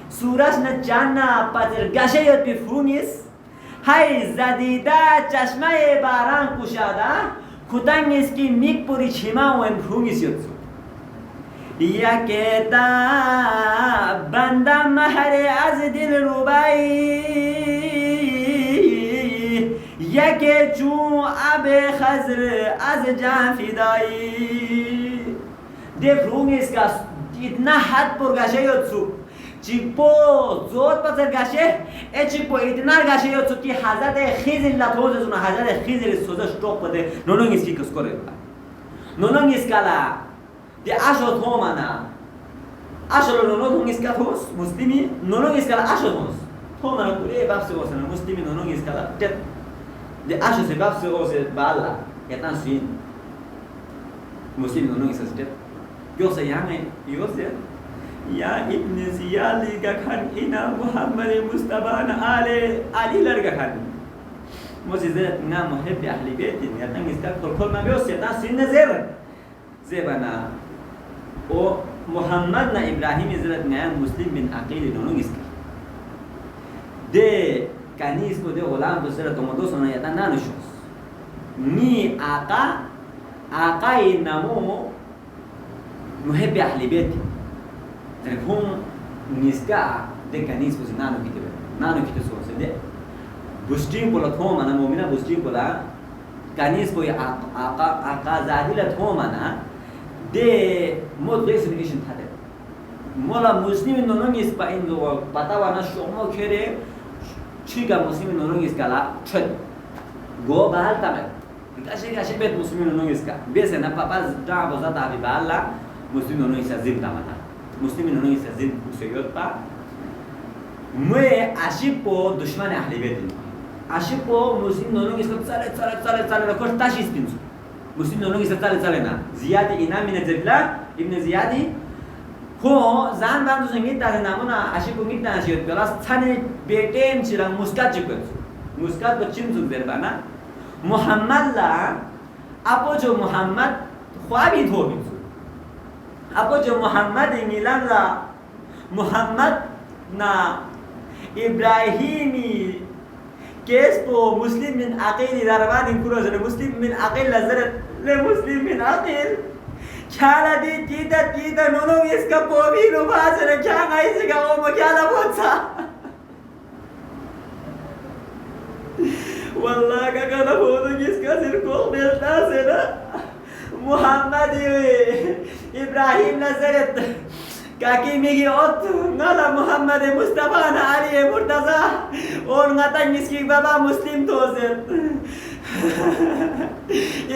سورش نه چند نه پتر گشه یوت پی فرونیس های زدیده چشمه باران کشاده کتنگ اسکی میک پوری چیما و انفرونگی سیدسو یکی تا بندم مهر از دل روبایی یکی چون آب خضر از جان فدایی ده فرونگ اسکا اتنا حد پر گشه یدسو چیپو زود پسر گشه ای چیپو اتنار گشه یا چوکی حضرت خیزی لطوز ازونا حضرت خیزی سوزش توق بده نونونگ اسکی کس کره نونونگ اسکالا دی آشو تومانا آشو نونونگ اسکا توس مسلیمی نونونگ اسکالا آشو توس تومنا كوري بابس أوسنا مسلمين نونو إسكالا تت de acho se bapse o se bala etan suin muslim nonong isastet yo se yange yo se ya ibn ziyali ga khan ina muhammad mustafa na ali larga khan mozizet na muhib ahli bait etan iskal kol ma yo se etan suin zer zebana o muhammad na ibrahim izrat na muslim bin aqil nonong iskal de کانیس کو دے غلام دوسرا تو مدو سنا یا نہ نشوس نی آقا نامو محب اهل بیت ترهم نسکا دے کانیس کو نانو کیتے سو سے دے بوسٹیم بولا تھو منا مومنا بوسٹیم بولا کانیس کو آقا زادی لا تھو منا دے مود ریسنیشن تھا دے مولا مسلم نونو نس پا ان دو پتا وانا شومو کھرے چیگا مسلم نونو اسکالا چد گو بال تامل کاشی بیت مسلم نونو اسکا بیسه نا پاپا جا بوزا تابی بالا مسلم نونو اسا زیم تامانا مسلم نونو اسا زیم بوسیوت پا موی عاشق دشمن اهل بیت عاشق مسلم نونو اسکا چاله رکوش تاشیس پینسو مسلم نونو اسا چاله نا زیادی اینا من زبلا ابن زیادی خو زان باندو زنگیت داره نمونا عاشق میت نشید بلاس تنه بیتیم چیران مسکات چکت مسکات با چیم زود بربانا محمد لا اپو جو محمد خوابی دو بیتو اپو جو محمد میلان لا محمد نا ابراهیمی کیس پو مسلم من عقیلی داروانی کروز مسلم من عقیل لزرت لمسلم من عقیل کیا دی تیتا نونو اس کا پوبی نو بازر کیا گئی سے گا وہ مکیالا بوتسا واللہ کا کنا بودو کس کا سر کو ملتا سے نا محمد ابراہیم نظرت کاکی میگی اوت نالا محمد مصطفیٰ نا علی مرتضی اور نتنگ اس کی بابا مسلم تو زد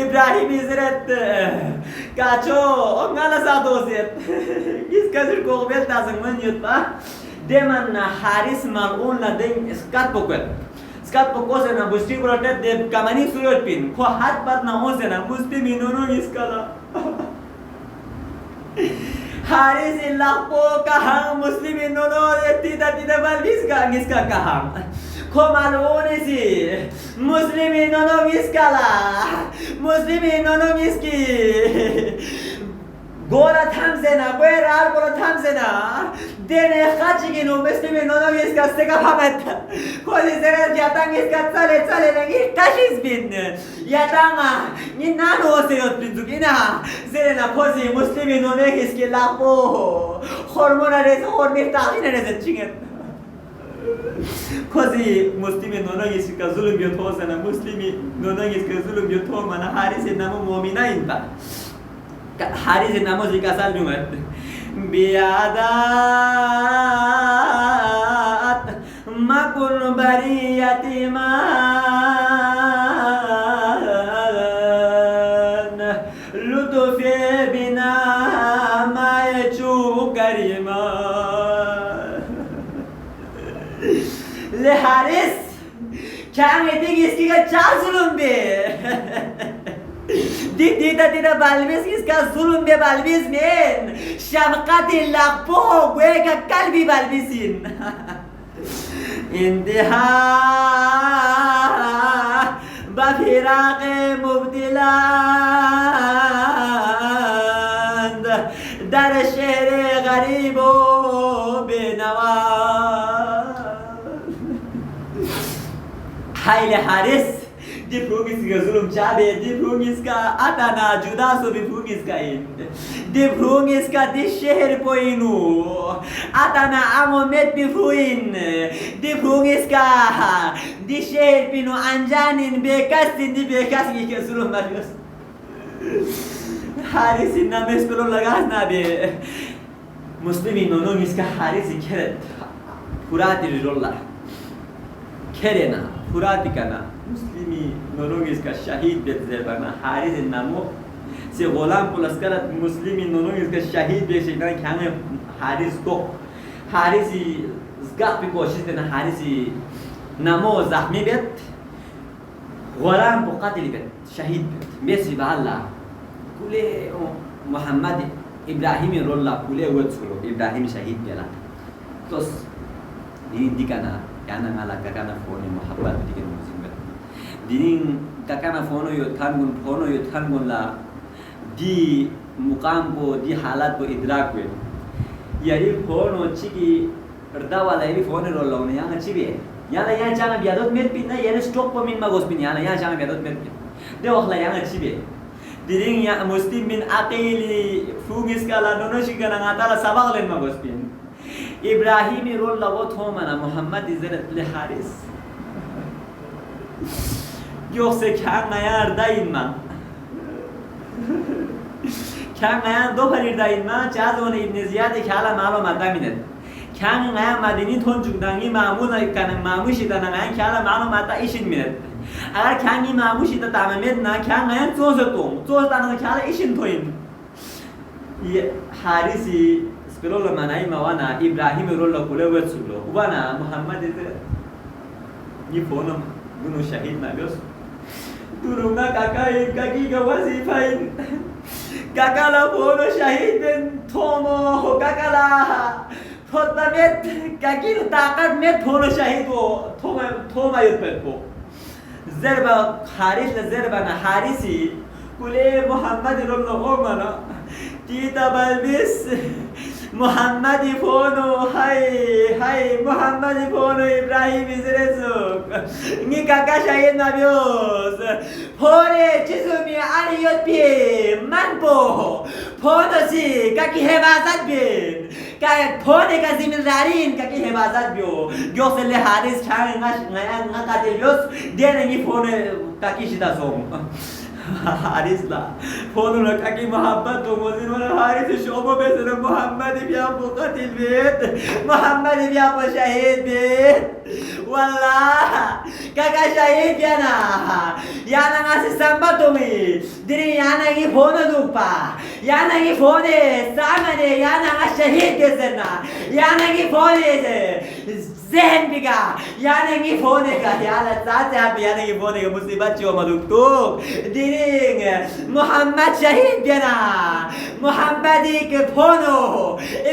ابراہیم حضرت کاچو اونگالا ساتو زد کس کا سر کو بیلتا سنگمن یوتا دیمن حارس ملعون لدین اسکات پوکت اسکات پوکو سے نا بشتی پروٹت دے کمانی سویت پین کو حد پت نا ہو سے نا مسلمی نونو اسکالا حارس اللہ پو کہاں مسلمی نونو تیتا بلبیس کا نس کا کہاں کو ملعونی سی مسلمی نونو اسکالا مسلمی نونو اسکی گولا تھم سے نا کوئی رال گولا تھم سے نا دینے خاچی کی نو مسلمی نونو اسکا سکا پامت کوئی سکر جاتنگ اسکا چلے لگی تشیز بین یاتنگا نی نانو سیوت بین زکی نا زیرے نا پوزی مسلمی نونو اسکی لاپو خورمونا ریز خورمیر تاقین ریز چنگت کوزی مسلمی نونو اسکا ظلم بیوتو سنا مسلمی نونو اسکا ظلم بیوتو منا حارس نامو مومنہ انتا حارس نامو زکا سال بیومت بیادات مکن بریتی من لطف بنا مای چو کریمان لحارس کیا میتنگ اس کی کا چار ظلم بے دیتا بالبیس کس کا ظلم بے بالبیس مین شفقت لقبو گوئے کا قلبی بالبیسین انتہا بفراق مبتلان در شہر غریب و بے نوان حیل حارس دی پروگیس کا ظلم چابے دی پروگیس کا اتنا جدا سو بھی پروگیس کا دی پروگیس کا دی شہر پوینو اتنا امومت بھی پروین دی پروگیس کا دی شہر پینو انجانین بے کستین دی بے کستی کے ظلم مریوس حارسی نمیس پلو لگاس نا بے مسلمی نونو اس کا حارسی کھرت پوراتی رضو اللہ کھرے نا پوراتی کا نا مسلمی نونو اس کا شہید بیت زیبانا حارس نامو سے غلام پلسکرت مسلمی نونو اس کا شہید بیت شکران کھانے حارس کو حارسی زگاه بی کوشش کنه حارسی نمو زخمی بید غلام بو قتل بید شهید بید میسی به الله کلی محمد ابراهیم رولا کلی ود سلو ابراهیم شهید بیلا توس دین دیکنا یعنی مالا ککنا فونی محبت دیگه موزیم بید دین ککنا فونو یود خانگون لا دی مقام کو دی حالت کو ادراک بید یاری فونو چیکی اردا والا یاری فونی رولا اونه یعنی چی بیه یعنی یعنی جانا بیادات مید بید نه یعنی ستوک پا مین مگوز بید یعنی جانا بیادات مید بید ده وقلا یعنی چی بیه دیدین یا مسلم من عقیلی فوگیس کالا نونوشی کنا ناتالا سباق لین مگوز بید ابراهیمی رول لگو تومنا محمد زرت لحارس یوکسه کن نیار داین من کن نیار دو پریر داین من چاز اون ابن زیادی که حالا معلومت نمیدن کن نیار مدینی تون چکدنگی معمول کنه معموشی دنگی که حالا معلومت ایشین میرد اگر کنگی معموشی دا تمامید نه کن نیار توز دنگی که حالا ایشین توین حارسی سپلول منای موانا ابراهیم رول کوله ود سولو وانا محمد یہ فونم گنو شهید نگوس درونا کاکی کا وظیفه کاکالا فونو شهید بن تومو کاکالا خودمت کاکی رو طاقت مت فونو شهید و توما یود پد کو زربا حارس زربا حارسی کوله محمد رول اومانا تیتا بلبس محمد فونو های محمد فونو ابراهیم زرزوک نی کاکا شاید نبیوز پوره چیزو می آریوت بی من بو پونو سی کاکی حفاظت بین پونه کا زمیندارین کاکی حفاظت بیو گوس لی حارس چانگ نگا قتل بیوز دینگی فونو کاکی شیدا سوم حارس لا فونو لکا کی محبت تو موزین والا حارس شعبو بیسن محمد بیا پو قتل بید محمد بیا پو شهید بید والله کاکا شهید بیا نا یانا ناسی سنبا تومی دری یانا کی فونو دوپا یانا کی فونه سامنه یانا نا شهید بیسن یانا کی فونه ذہن بگا یعنی کی فونے کا یالا ساتھ آپ یعنی کی فونے کا مصیبت چیو مدوک تو دیرینگ محمد شہید بینا محمدی کے فونو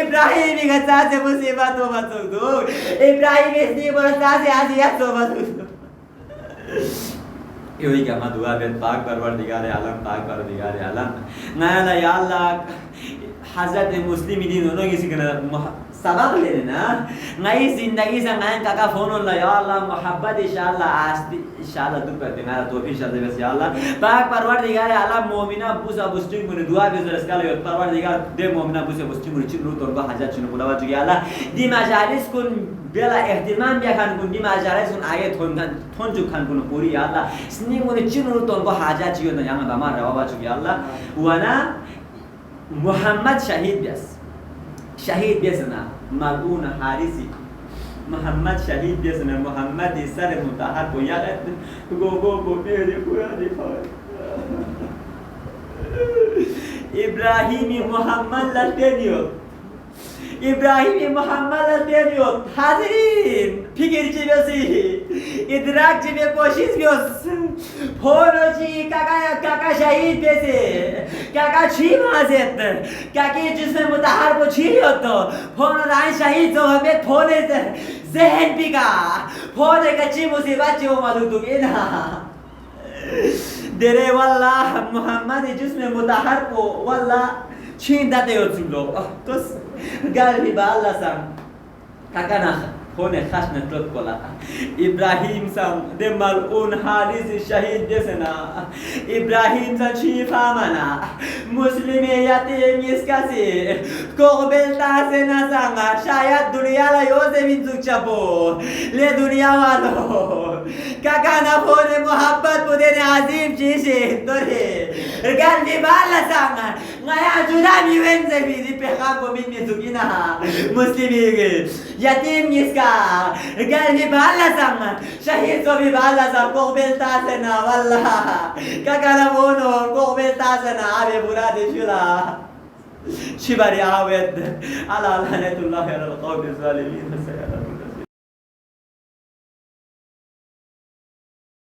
ابراہیمی کا ساتھ مصیبت و مدوک تو ابراہیمی اس لیے بڑا ساتھ عزیت و مدوک یہی کہ ہمیں دعا بیت پاک پروردگار عالم نایلا یا اللہ حضرت مسلمی دین انہوں کسی کنا سبق لینے نا نئی زندگی سے نائن کاکا فون اللہ یا اللہ محبت انشاءاللہ آستی انشاءاللہ دو کرتے میرا توفیق شاید بس یا اللہ پاک پروردگار عالم مومنہ بوسا بستنگ کنی دعا بیزر اسکالا یود پروردگار دے مومنہ بوسا بستنگ کنی چن رو تو انگو حجات چنو بلاوا چکی اللہ دی مجالس کن بلا احترام بیا کن کن دی مجالس کن آگے تھون جو کن کن پوری یا اللہ سنی کنی چن رو تو انگو حجات چیو نا یاما بامار روا چکی اللہ وانا محمد شهید بیسنا ملعون حارسی محمد شهید بیسنا محمد سر متحر کو یاد گو بیری قرآن خواهد ابراهیمی محمد لطنیو ابراهیم محمد لطنیو حاضرین فکر چی بیسی ادراک چی بی کوشش بیس پھونو چی کاکا شہید بیسے کاکا چی مازید کاکی جس میں متحر کو چی لیوتو پھونو رائن شہید سو ہمیں پھونے سے ذہن بگا پھونے کا چی مصیبت چی وہ مدو تو گینا دیرے واللہ محمد جس میں متحر کو واللہ چین داتے ہو سن لوگ توس گل بھی با اللہ سام کاکا نا ہونے خشن ترد کولا ابراہیم سام دے ملعون حارس شہید جسنا ابراہیم سام چیف آمنا مسلم یتیم اس کسی قبلتا سے نہ سانگا شاید دنیا لائیو سے بھی زک چپو لے دنیا والو کاکا نا ہونے محبت کو دینے عظیم چیزیں دورے گل بھی بالا سانگا نیا جدا میوین سے بھی دی پیغام کو مینی زکینا مسلمی یتیم اس کا گل بھی بالا سانگا شہید کو بھی بالا سانگا قبلتا سے نا واللہ کاکا نا بونو قبلتا سے نا آبے برا دے شلا شبر عاود على لعنة الله على القوم الظالمين.